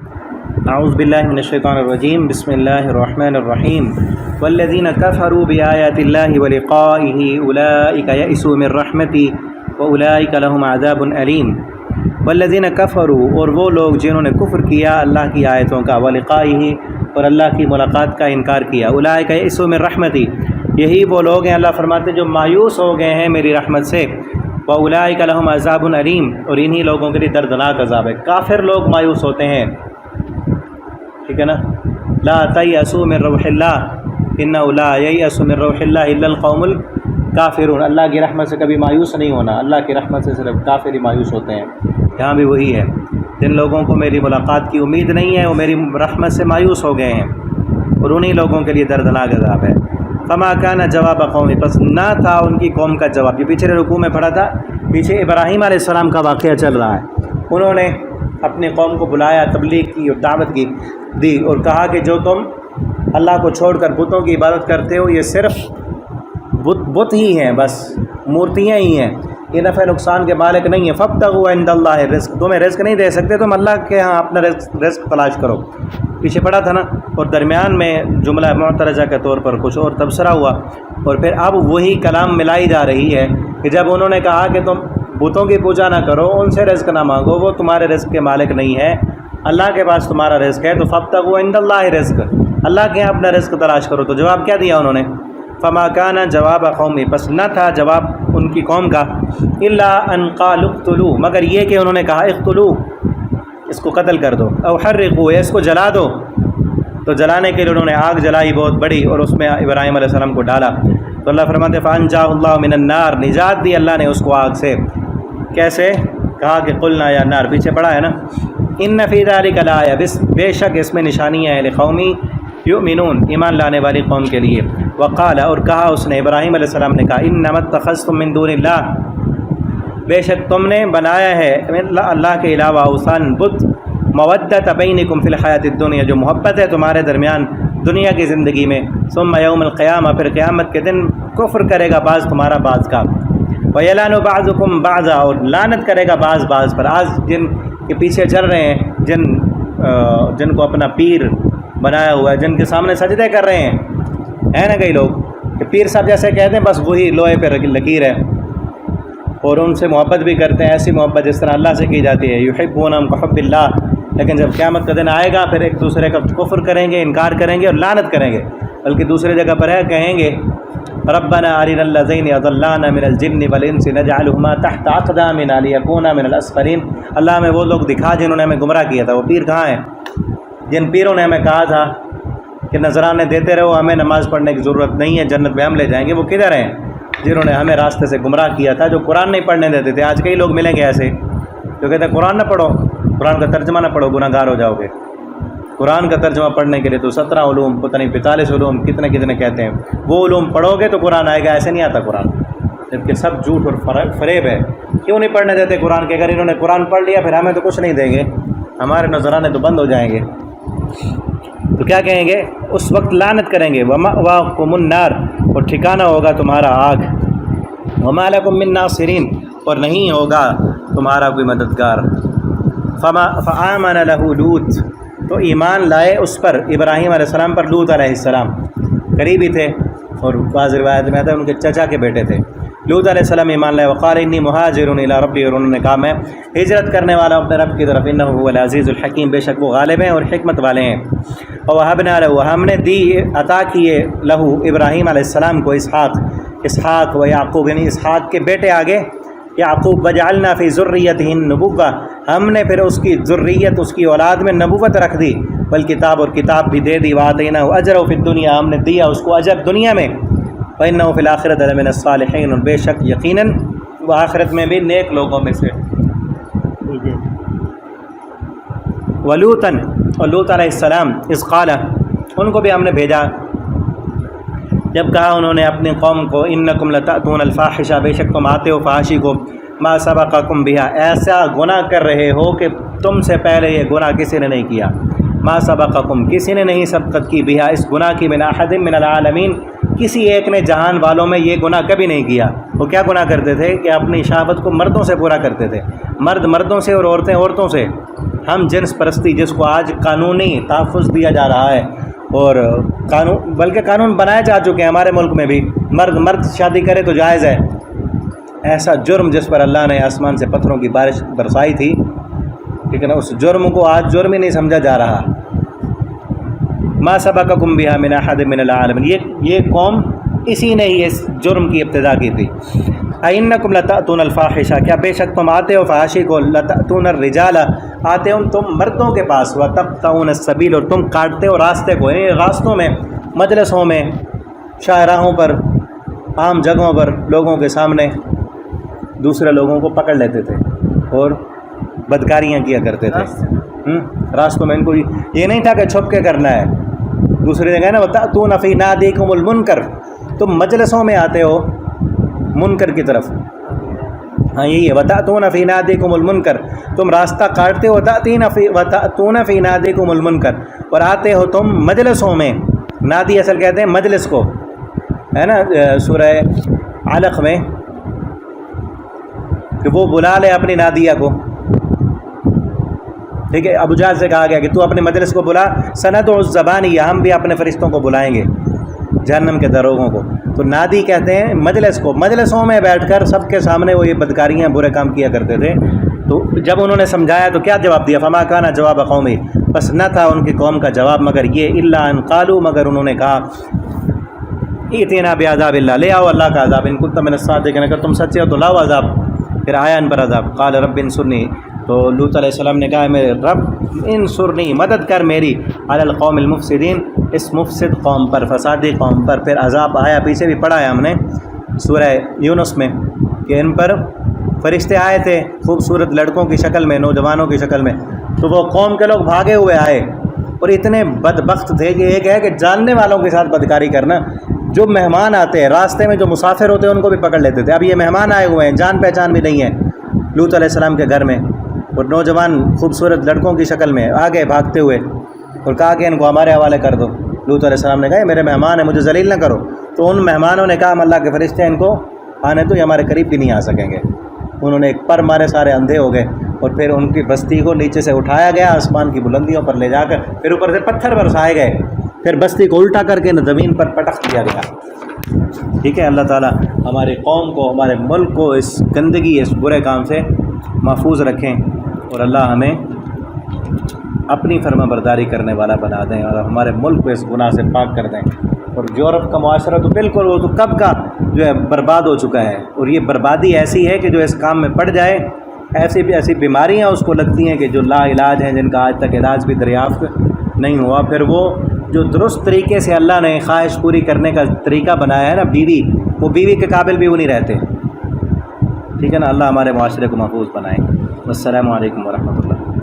اعوذ باللہ من الشیطان الرجیم، بسم اللہ الرحمن الرحیم۔ والذین کفروا بآیات اللہ ولقائہ اولئک یئسوا من رحمتی واولئک لهم عذاب علیم۔ والذین کفروا، اور وہ لوگ جنہوں نے کفر کیا اللہ کی آیتوں کا، ولقائہ، اور اللہ کی ملاقات کا انکار کیا، اولئک یئسوا من رحمتی، یہی وہ لوگ ہیں اللہ فرماتے جو مایوس ہو گئے ہیں میری رحمت سے، واولئک لهم عذاب علیم، اور انہی لوگوں کے لیے دردناک عذاب ہے۔ کافر لوگ مایوس ہوتے ہیں، ٹھیک ہے نا، لا تیأسوا من روح اللہ انہ لا ییأس من روح اللہ الا القوم الکافرون، اللہ کی رحمت سے کبھی مایوس نہیں ہونا، اللہ کی رحمت سے صرف کافر ہی مایوس ہوتے ہیں۔ یہاں بھی وہی ہے، جن لوگوں کو میری ملاقات کی امید نہیں ہے وہ میری رحمت سے مایوس ہو گئے ہیں، اور انہی لوگوں کے لیے دردناک عذاب ہے۔ فما کان جواب قومی، پس نہ تھا ان کی قوم کا جواب، یہ پیچھے رکوع میں پڑھا تھا، پیچھے ابراہیم علیہ السلام کا واقعہ چل رہا ہے۔ انہوں نے اپنی قوم کو بلایا، تبلیغ کی اور دعوت کی دی، اور کہا کہ جو تم اللہ کو چھوڑ کر بتوں کی عبادت کرتے ہو یہ صرف بت ہی ہیں، بس مورتیاں ہی ہیں، یہ نفع نقصان کے مالک نہیں ہیں۔ فابتغوا عند اللہ الرزق، تمہیں رزق نہیں دے سکتے، تم اللہ کے ہاں اپنا رزق تلاش کرو، پیچھے پڑا تھا نا، اور درمیان میں جملہ معترضہ کے طور پر کچھ اور تبصرہ ہوا، اور پھر اب وہی کلام ملائی جا رہی ہے کہ جب انہوں نے کہا کہ تم بتوں کی پوجا نہ کرو، ان سے رزق نہ مانگو، وہ تمہارے رزق کے مالک نہیں ہے، اللہ کے پاس تمہارا رزق ہے، تو فابتغوا عند اللہ رزق، اللہ کے یہاں اپنا رزق تلاش کرو۔ تو جواب کیا دیا انہوں نے؟ فما کان جواب قومی، پس نہ تھا جواب ان کی قوم کا، الا ان قالوا اقتلوا، مگر یہ کہ انہوں نے کہا اقتلوا، اس کو قتل کر دو، او حرقوا، یا اس کو جلا دو۔ تو جلانے کے لیے انہوں نے آگ جلائی بہت بڑی، اور اس میں ابراہیم علیہ السلام کو ڈالا، تو اللہ فرماتے فانجاه اللہ من النار، نجات دی اللہ نے اس کو آگ سے۔ کیسے؟ کہا کہ قلنا یا نار، پیچھے پڑا ہے نا، ان فی ذلک لآیہ، بے شک اس میں نشانیاں ہیں، لقوم یؤمنون، ایمان لانے والی قوم کے لیے۔ وقال، اور کہا اس نے، ابراہیم علیہ السلام نے کہا، انما اتخذتم من دون اللہ، بے شک تم نے بنایا ہے اللہ کے علاوہ اوثان بت، مودۃ بینکم فی الحیات الدنیا، جو محبت ہے تمہارے درمیان دنیا کی زندگی میں، ثم یوم القیامہ، پھر قیامت کے دن کفر کرے گا بعض تمہارا بعض کا، ویلعن بعضکم بعضا، اور لعنت کرے گا بعض بعض پر۔ آج جن کے پیچھے چل رہے ہیں، جن کو اپنا پیر بنایا ہوا ہے، جن کے سامنے سجدے کر رہے ہیں نا کئی لوگ، کہ پیر صاحب جیسے کہتے ہیں بس وہی لوہے پہ لکیر ہے، اور ان سے محبت بھی کرتے ہیں، ایسی محبت جس طرح اللہ سے کی جاتی ہے، یحبونہم کحب اللہ، لیکن جب قیامت کا دن آئے گا پھر ایک دوسرے کا کفر کریں گے، انکار کریں گے اور لعنت کریں گے، بلکہ دوسرے جگہ پر ہے کہیں گے ربنا ارنا الذین اضلانا من الجن والانس نجعلہما تحت اقدامنا لیکونا من الاسفلین، اللہ ہمیں وہ لوگ دکھا جنہوں نے ہمیں گمراہ کیا تھا۔ وہ پیر کہاں ہیں؟ جن پیروں نے ہمیں کہا تھا کہ نذرانے دیتے رہو، ہمیں نماز پڑھنے کی ضرورت نہیں ہے، جنت میں ہم لے جائیں گے، وہ کدھر ہیں؟ جنہوں نے ہمیں راستے سے گمراہ کیا تھا، جو قرآن نہیں پڑھنے دیتے تھے۔ آج کئی لوگ ملیں گے ایسے جو کہتے ہیں قرآن نہ پڑھو، قرآن کا ترجمہ نہ پڑھو، گناہ گار ہو جاؤ گے۔ قرآن کا ترجمہ پڑھنے کے لیے تو 17 علوم، پتہ نہیں 45 علوم، کتنے کہتے ہیں، وہ علوم پڑھو گے تو قرآن آئے گا، ایسے نہیں آتا قرآن، جبکہ سب جھوٹ اور فریب ہے۔ کیوں نہیں پڑھنے دیتے قرآن کے؟ اگر انہوں نے قرآن پڑھ لیا پھر ہمیں تو کچھ نہیں دیں گے، ہمارے نذرانے تو بند ہو جائیں گے، تو کیا کہیں گے؟ اس وقت لعنت کریں گے، ومأواکم النار، اور ٹھکانہ ہوگا تمہارا آگ، وما لکم من ناصرین، اور نہیں ہوگا تمہارا کوئی مددگار۔ فآمن لہ لوط، تو ایمان لائے اس پر، ابراہیم علیہ السلام پر، لوط علیہ السلام قریبی تھے، اور بعض روایت میں آتا ہے ان کے چچا کے بیٹے تھے۔ لوط علیہ السلام ایمان لائے، وقال انی مہاجر الی ربی، اور انہوں نے کہا میں ہجرت کرنے والا ہوں اپنے رب کی طرف، انہ هو العزیز الحکیم، بے شک وہ غالب ہیں اور حکمت والے ہیں۔ ووهبنا له، ہم نے دی عطا کیے لہو ابراہیم علیہ السلام کو اسحاق و یعقوب، یعنی اسحاق کے بیٹے آگے یعقوب، وجعلنا فی ذریتہ النبوۃ، ہم نے پھر اس کی ذریت، اس کی اولاد میں نبوت رکھ دی، والکتاب، اور کتاب بھی دے دی، وآتیناہ اجرہ فی الدنیا، ہم نے دیا اس کو اجر دنیا میں، وإنہ فی الآخرۃ لمن الصالحین، اور بے شک یقیناً وہ آخرت میں بھی نیک لوگوں میں سے۔ ولوطاً، اور لوط علیہ السلام، اذ قال، ان کو بھی ہم نے بھیجا جب کہا انہوں نے اپنی قوم کو، انکم لتأتون الفاحشہ، بے شک تم آتے ہو فحاشی کو، ما سبقکم بہا، ایسا گناہ کر رہے ہو کہ تم سے پہلے یہ گناہ کسی نے نہیں کیا، ما سبقکم، کسی نے نہیں سبقت کی، بہا، اس گناہ کی، من احد من العالمین، کسی ایک نے جہان والوں میں یہ گناہ کبھی نہیں کیا۔ وہ کیا گناہ کرتے تھے کہ اپنی شہوت کو مردوں سے پورا کرتے تھے، مرد مردوں سے اور عورتیں عورتوں سے، ہم جنس پرستی جس کو آج قانونی تحفظ دیا جا رہا ہے اور بلکہ قانون بنائے جا چکے ہیں ہمارے ملک میں بھی، مرد شادی کرے تو جائز ہے، ایسا جرم جس پر اللہ نے آسمان سے پتھروں کی بارش برسائی تھی، ٹھیک ہے نا، اس جرم کو آج جرم ہی نہیں سمجھا جا رہا۔ ما سبقکم بہا من احد من العالمین، یہ قوم اسی نے ہی اس جرم کی ابتدا کی تھی۔ اینکم لتأتون الفاحشہ، کیا بے شک تم آتے ہو فحاشی کو، لتأتون الرجال، آتے ہو تم مردوں کے پاس، وتقطعون السبیل، اور تم کاٹتے ہو راستے کو، یعنی راستوں میں، مجلسوں میں، شاہراہوں پر، عام جگہوں پر لوگوں کے سامنے دوسرے لوگوں کو پکڑ لیتے تھے اور بدکاریاں کیا کرتے تھے راستوں میں۔ ان کو یہ نہیں تھا کہ چھپ کے کرنا ہے، دوسری جگہ نا وتأتون فی نادیکم المنکر، تم مجلسوں میں آتے ہو منکر کی طرف، ہاں یہی ہے وتأتون فی نادیکم المنکر، تم راستہ کاٹتے ہو، وتأتون فی نادیکم المنکر، اور آتے ہو تم مجلسوں میں، نادی اصل کہتے ہیں مجلس کو، ہے نا، سورہ علق میں کہ وہ بلا لے اپنی نادیہ کو، ٹھیک ہے، ابو جہل سے کہا گیا کہ تو اپنے مجلس کو بلا، سندع الزبانیہ، ہم بھی اپنے فرشتوں کو بلائیں گے، جہنم کے دروغوں کو۔ تو نادی کہتے ہیں مجلس کو، مجلسوں میں بیٹھ کر سب کے سامنے وہ یہ بدکاریاں برے کام کیا کرتے تھے۔ تو جب انہوں نے سمجھایا تو کیا جواب دیا، فما کان جواب قومی، بس نہ تھا ان کی قوم کا جواب مگر یہ، الا ان قالوا، مگر انہوں نے کہا ائتنا بعذاب اللہ، لے آؤ اللہ کا عذاب، ان کنتم من الصادقین، اگر تم سچے ہو تو لاؤ عذاب۔ پھر آیا ان پر عذاب، قال رب انصرنی، تو لوط علیہ السلام نے کہا میرے رب انصرنی، مدد کر میری، علی القوم المفسدین، اس مفسد قوم پر، فسادی قوم پر۔ پھر عذاب آیا، پیچھے بھی پڑھا ہے ہم نے سورہ یونس میں کہ ان پر فرشتے آئے تھے خوبصورت لڑکوں کی شکل میں، نوجوانوں کی شکل میں، تو وہ قوم کے لوگ بھاگے ہوئے آئے اور اتنے بدبخت تھے کہ ایک ہے کہ جاننے والوں کے ساتھ بدکاری کرنا، جو مہمان آتے ہیں راستے میں، جو مسافر ہوتے ہیں ان کو بھی پکڑ لیتے تھے۔ اب یہ مہمان آئے ہوئے ہیں، جان پہچان بھی نہیں ہے لوط علیہ السلام کے گھر میں، اور نوجوان خوبصورت لڑکوں کی شکل میں آگے بھاگتے ہوئے، اور کہا کہ ان کو ہمارے حوالے کر دو۔ لوط علیہ السلام نے کہا میرے مہمان ہیں، مجھے ذلیل نہ کرو۔ تو ان مہمانوں نے کہا ہم اللہ کے فرشتے ہیں، ان کو آنے تو یہ ہمارے قریب بھی نہیں آ سکیں گے۔ انہوں نے ایک پر مارے سارے اندھے ہو گئے، اور پھر ان کی بستی کو نیچے سے اٹھایا گیا آسمان کی بلندیوں پر لے جا کر، پھر اوپر سے پتھر برسائے گئے، پھر بستی کو الٹا کر کے زمین پر پٹخ دیا گیا۔ ٹھیک ہے، اللہ تعالیٰ ہماری قوم کو، ہمارے ملک کو اس گندگی، اس برے کام سے محفوظ رکھیں، اور اللہ ہمیں اپنی فرما برداری کرنے والا بنا دیں، اور ہمارے ملک کو اس گناہ سے پاک کر دیں۔ اور یورپ کا معاشرہ تو بالکل وہ تو کب کا جو ہے برباد ہو چکا ہے، اور یہ بربادی ایسی ہے کہ جو اس کام میں پڑ جائے، ایسی بیماریاں اس کو لگتی ہیں کہ جو لا علاج ہیں، جن کا آج تک علاج بھی دریافت نہیں ہوا۔ پھر وہ جو درست طریقے سے اللہ نے خواہش پوری کرنے کا طریقہ بنایا ہے نا، بیوی، وہ بیوی کے قابل بھی وہ نہیں رہتے۔ ٹھیک ہے نا، اللہ ہمارے معاشرے کو محفوظ بنائے۔ السلام علیکم ورحمۃ اللہ۔